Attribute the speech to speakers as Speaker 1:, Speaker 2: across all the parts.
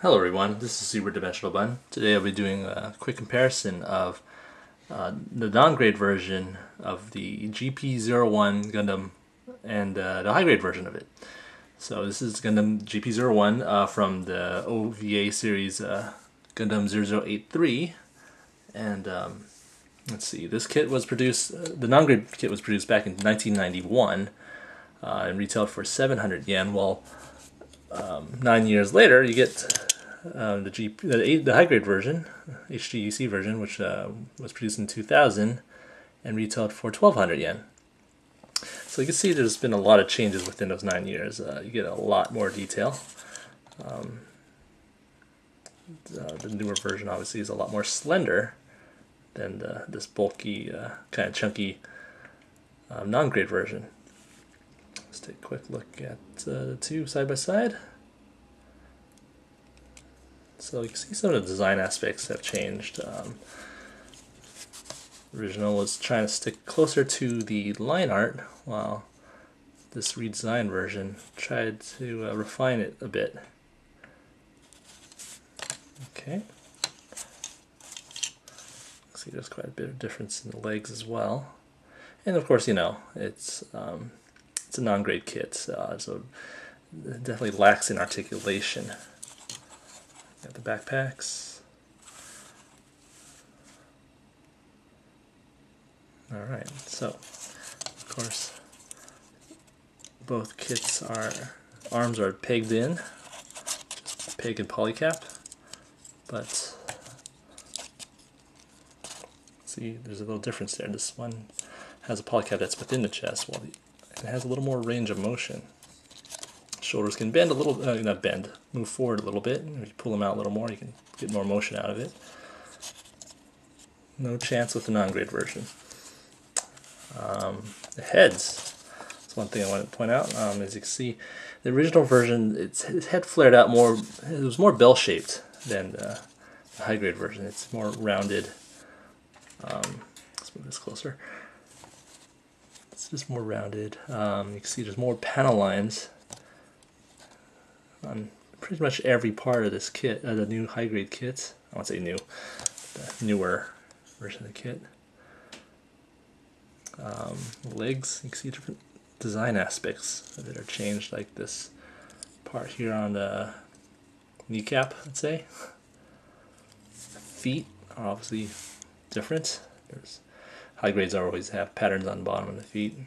Speaker 1: Hello everyone, this is Super Dimensional Bun. Today I'll be doing a quick comparison of the non-grade version of the GP01 Gundam and the high-grade version of it. So this is Gundam GP01 from the OVA series Gundam 0083, and let's see, this kit was produced, the non-grade kit was produced back in 1991 and retailed for 700 yen, while 9 years later you get the high grade version, HGUC version, which was produced in 2000 and retailed for 1,200 yen. So you can see there's been a lot of changes within those 9 years. You get a lot more detail. The newer version obviously is a lot more slender than this bulky, kind of chunky non-grade version. Let's take a quick look at the two side by side. So you can see some of the design aspects have changed. Original was trying to stick closer to the line art, while this redesigned version tried to refine it a bit. Okay. See, there's quite a bit of difference in the legs as well. And of course, you know, it's a non-grade kit, so it definitely lacks in articulation. Got the backpacks. Alright, so of course both kits arms are pegged in, just peg and polycap, but see, there's a little difference there. This one has a polycap that's within the chest, while it has a little more range of motion. Shoulders can bend a little, not bend, move forward a little bit. If you pull them out a little more, you can get more motion out of it. No chance with the non-grade version. The heads, that's one thing I want to point out. As you can see, the original version, its head flared out more, it was more bell-shaped than the high-grade version. It's more rounded. Let's move this closer. It's just more rounded. You can see there's more panel lines on pretty much every part of this kit, the new high-grade kit. I won't say new, the newer version of the kit. Legs, you can see different design aspects that are changed, like this part here on the kneecap, let's say. Feet are obviously different. High grades always have patterns on the bottom of the feet,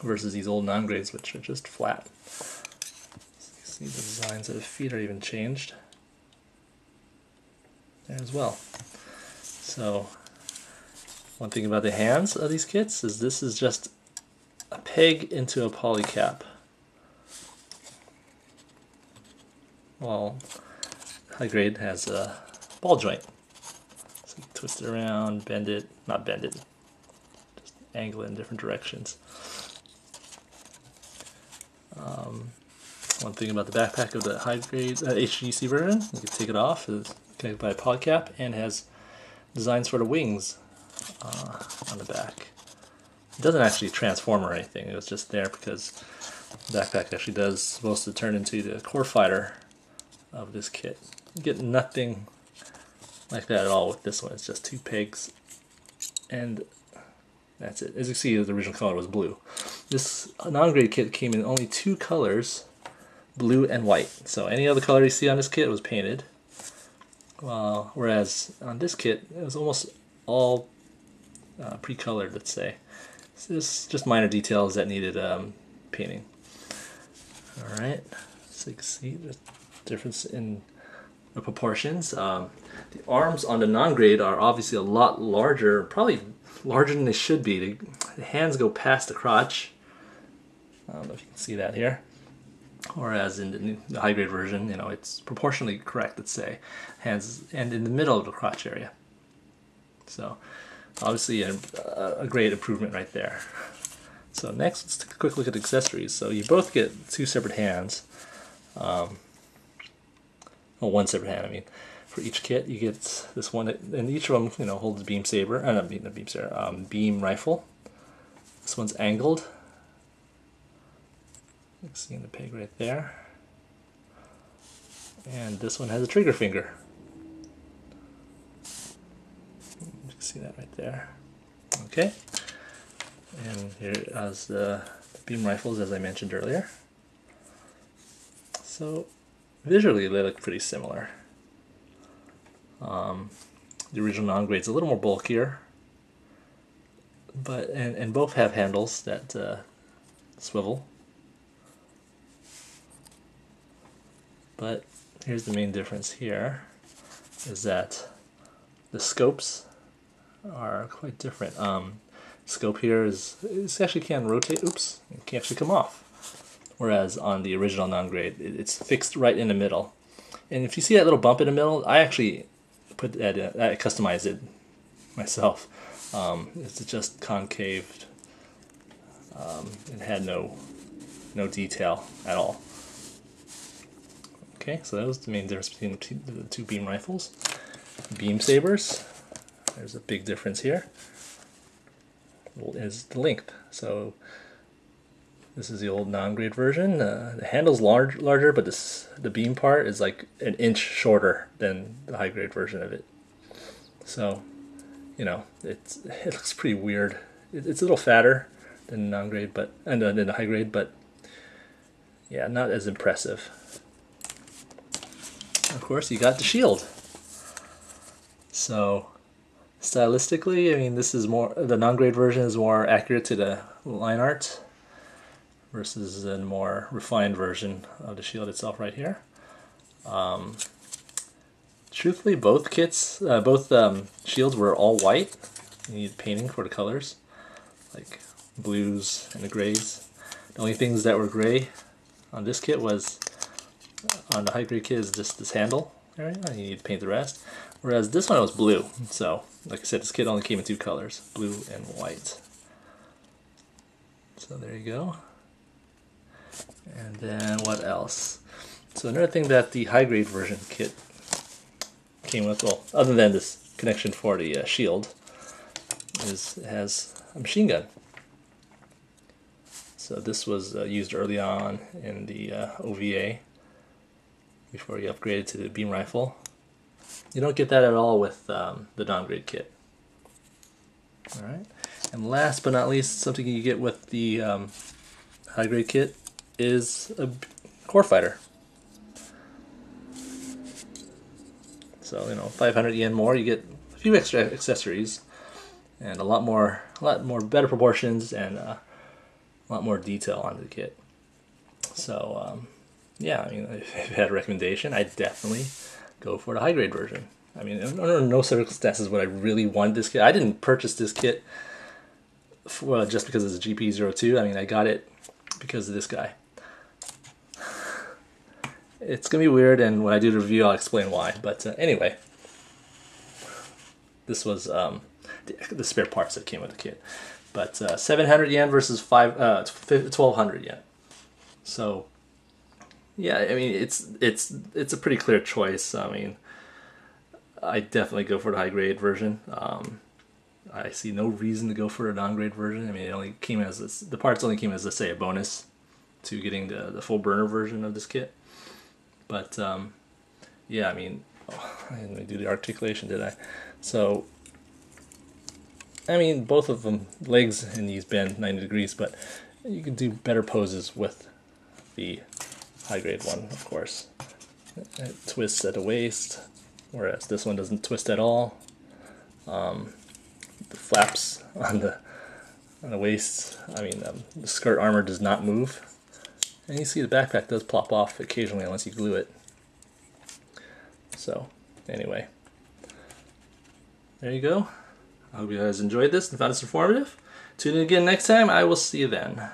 Speaker 1: versus these old non-grades, which are just flat. See, the designs of the feet are even changed there as well. So one thing about the hands of these kits is this is just a peg into a polycap, while high grade has a ball joint. So you twist it around, bend it, not bend it, just angle it in different directions. One thing about the backpack of the high-grade HGC version, you can take it off. It's connected by a polycap and has designs for the wings on the back. It doesn't actually transform or anything. It was just there because the backpack actually does supposed to turn into the core fighter of this kit. You get nothing like that at all with this one. It's just two pegs and that's it. As you see, the original color was blue. This non-grade kit came in only two colors, blue and white. So any other color you see on this kit was painted. Whereas on this kit, it was almost all pre-colored, let's say. So this just minor details that needed painting. Alright, so you can see the difference in the proportions. The arms on the non-grade are obviously a lot larger, probably larger than they should be. The hands go past the crotch. I don't know if you can see that here. Whereas in the high-grade version, you know, it's proportionally correct, let's say. Hands and in the middle of the crotch area. So obviously a great improvement right there. So next, let's take a quick look at accessories. So you both get two separate hands. Well, one separate hand, I mean. For each kit, you get this one, and each of them, you know, holds a beam saber, not beam saber, beam rifle. This one's angled. You can see in the peg right there. And this one has a trigger finger. You can see that right there. Okay. And here is the beam rifles, as I mentioned earlier. So visually they look pretty similar. The original Non Grade is a little more bulkier, but and both have handles that swivel. But here's the main difference here, is that the scopes are quite different. Scope here it actually can rotate, oops, it can actually come off. Whereas on the original Non Grade, it's fixed right in the middle. And if you see that little bump in the middle, I actually put that in, I customized it myself. It's just concaved. It had no detail at all. Okay, so that was the main difference between the two beam rifles. Beam sabers, there's a big difference here, is the length. So this is the old Non Grade version. The handle's larger, but the beam part is like an inch shorter than the high grade version of it. So, you know, it looks pretty weird. It's a little fatter than Non Grade, but and than the high grade, but yeah, not as impressive. Of course, you got the shield. So stylistically, I mean, this is more, the Non Grade version is more accurate to the line art versus a more refined version of the shield itself right here. Truthfully, both kits, shields were all white. You need painting for the colors, like blues and the grays. The only things that were gray on this kit was, on the high grade kit, is just this handle area. You need to paint the rest. Whereas this one was blue. So, like I said, this kit only came in two colors, blue and white. So there you go. And then what else? So another thing that the high grade version kit came with, well, other than this connection for the shield, is it has a machine gun. So this was used early on in the OVA before you upgraded to the beam rifle. You don't get that at all with the Non Grade kit. Alright, and last but not least, something you get with the high grade kit is a core fighter. So, you know, 500 yen more, you get a few extra accessories and a lot more better proportions and a lot more detail on the kit. So, yeah, I mean, if you had a recommendation, I'd definitely go for the high grade version. I mean, under no circumstances would I really want this kit. I didn't purchase this kit for, just because it's a GP02. I mean, I got it because of this guy. It's going to be weird, and when I do the review, I'll explain why. But anyway, this was the spare parts that came with the kit. But 700 yen versus 1200 yen. So, yeah, I mean, it's a pretty clear choice. I mean, I definitely go for the high grade version. I see no reason to go for a Non Grade version. I mean, it only came as the parts only came as, let's say, a bonus to getting the full burner version of this kit. But yeah, I mean, I didn't do the articulation, did I? So, I mean, both of them, legs in these bend 90 degrees, but you can do better poses with the high grade one, of course. It twists at the waist, whereas this one doesn't twist at all. The flaps on the waist, I mean, the skirt armor does not move. And you see the backpack does plop off occasionally unless you glue it. So, anyway. There you go. I hope you guys enjoyed this and found this informative. Tune in again next time. I will see you then.